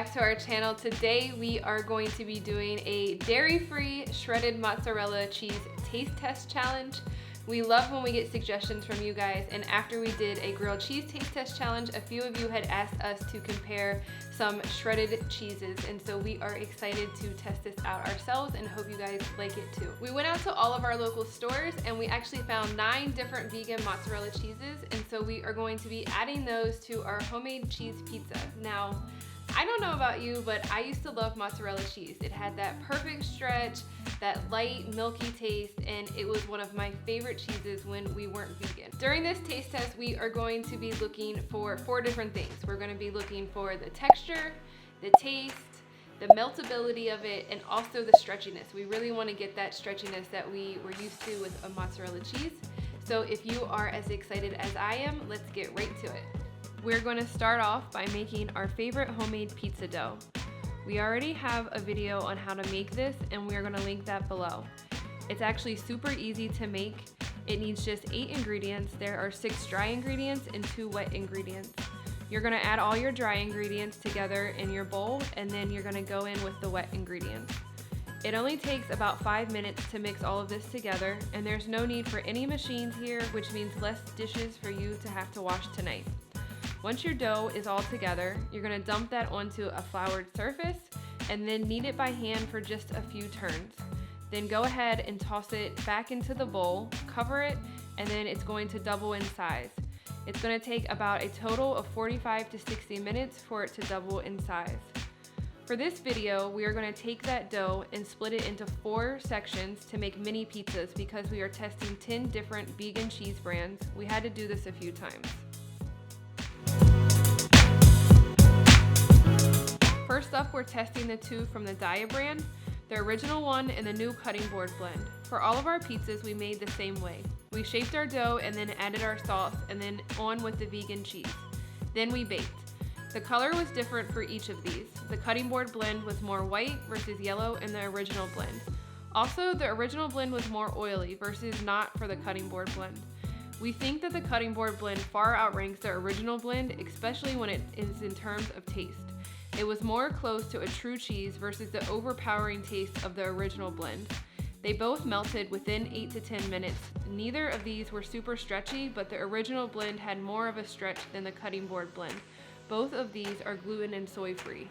back to our channel. Today we are going to be doing a dairy-free shredded mozzarella cheese taste test challenge. We love when we get suggestions from you guys, and after we did a grilled cheese taste test challenge, a few of you had asked us to compare some shredded cheeses, and so we are excited to test this out ourselves and hope you guys like it too. We went out to all of our local stores and we actually found 9 different vegan mozzarella cheeses, and so we are going to be adding those to our homemade cheese pizza. Now, I don't know about you, but I used to love mozzarella cheese. It had that perfect stretch, that light, milky taste, and it was one of my favorite cheeses when we weren't vegan. During this taste test, we are going to be looking for 4 different things. We're going to be looking for the texture, the taste, the meltability of it, and also the stretchiness. We really want to get that stretchiness that we were used to with a mozzarella cheese. So if you are as excited as I am, let's get right to it. We're going to start off by making our favorite homemade pizza dough. We already have a video on how to make this, and we're going to link that below. It's actually super easy to make. It needs just 8 ingredients. There are 6 dry ingredients and 2 wet ingredients. You're going to add all your dry ingredients together in your bowl, and then you're going to go in with the wet ingredients. It only takes about 5 minutes to mix all of this together, and there's no need for any machines here, which means less dishes for you to have to wash tonight. Once your dough is all together, you're going to dump that onto a floured surface and then knead it by hand for just a few turns. Then go ahead and toss it back into the bowl, cover it, and then it's going to double in size. It's going to take about a total of 45 to 60 minutes for it to double in size. For this video, we are going to take that dough and split it into 4 sections to make mini pizzas because we are testing 10 different vegan cheese brands. We had to do this a few times. First up, we're testing the 2 from the Daiya brand, the original one and the new cutting board blend. For all of our pizzas, we made the same way. We shaped our dough and then added our sauce and then on with the vegan cheese. Then we baked. The color was different for each of these. The cutting board blend was more white versus yellow in the original blend. Also, the original blend was more oily versus not for the cutting board blend. We think that the cutting board blend far outranks the original blend, especially when it is in terms of taste. It was more close to a true cheese versus the overpowering taste of the original blend. They both melted within 8 to 10 minutes. Neither of these were super stretchy, but the original blend had more of a stretch than the cutting board blend. Both of these are gluten and soy free.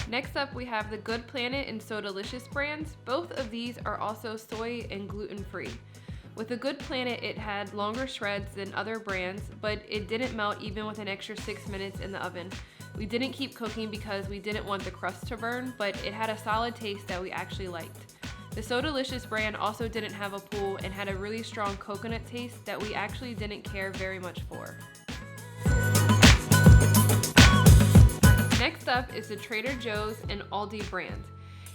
Next up, we have the Good Planet and So Delicious brands. Both of these are also soy and gluten free. With the Good Planet, it had longer shreds than other brands, but it didn't melt even with an extra 6 minutes in the oven. We didn't keep cooking because we didn't want the crust to burn, but it had a solid taste that we actually liked. The So Delicious brand also didn't have a pull and had a really strong coconut taste that we actually didn't care very much for. Next up is the Trader Joe's and Aldi brand.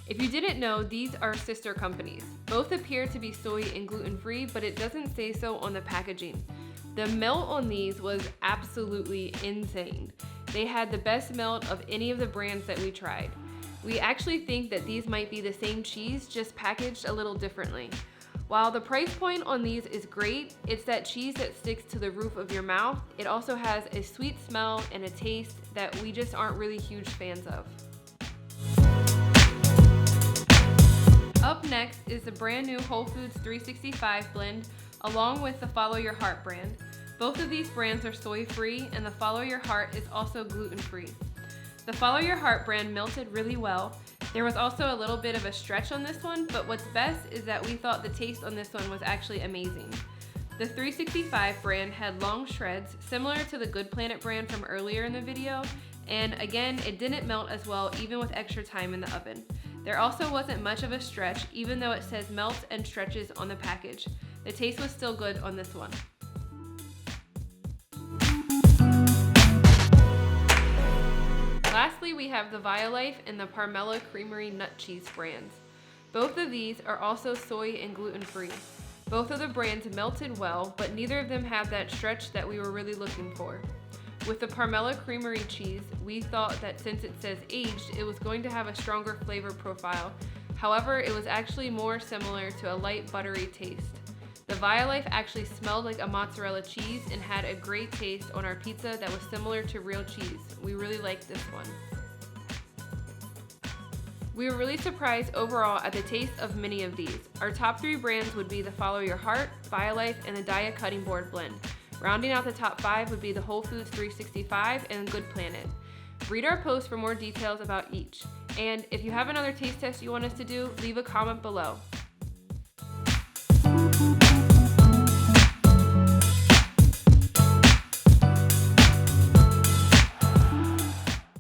If you didn't know, these are sister companies. Both appear to be soy and gluten-free, but it doesn't say so on the packaging. The melt on these was absolutely insane. They had the best melt of any of the brands that we tried. We actually think that these might be the same cheese, just packaged a little differently. While the price point on these is great, it's that cheese that sticks to the roof of your mouth. It also has a sweet smell and a taste that we just aren't really huge fans of. Up next is the brand new Whole Foods 365 blend, along with the Follow Your Heart brand. Both of these brands are soy-free, and the Follow Your Heart is also gluten-free. The Follow Your Heart brand melted really well. There was also a little bit of a stretch on this one, but what's best is that we thought the taste on this one was actually amazing. The 365 brand had long shreds, similar to the Good Planet brand from earlier in the video, and again, it didn't melt as well even with extra time in the oven. There also wasn't much of a stretch, even though it says melt and stretches on the package. The taste was still good on this one. Lastly, we have the Violife and the Par Mellow Creamery nut cheese brands. Both of these are also soy and gluten free. Both of the brands melted well, but neither of them have that stretch that we were really looking for. With the Par Mellow Creamery cheese, we thought that since it says aged, it was going to have a stronger flavor profile. However, it was actually more similar to a light buttery taste. The Violife actually smelled like a mozzarella cheese and had a great taste on our pizza that was similar to real cheese. We really liked this one. We were really surprised overall at the taste of many of these. Our top 3 brands would be the Follow Your Heart, Violife, and the Daiya Cutting Board Blend. Rounding out the top 5 would be the Whole Foods 365 and Good Planet. Read our post for more details about each. And if you have another taste test you want us to do, leave a comment below.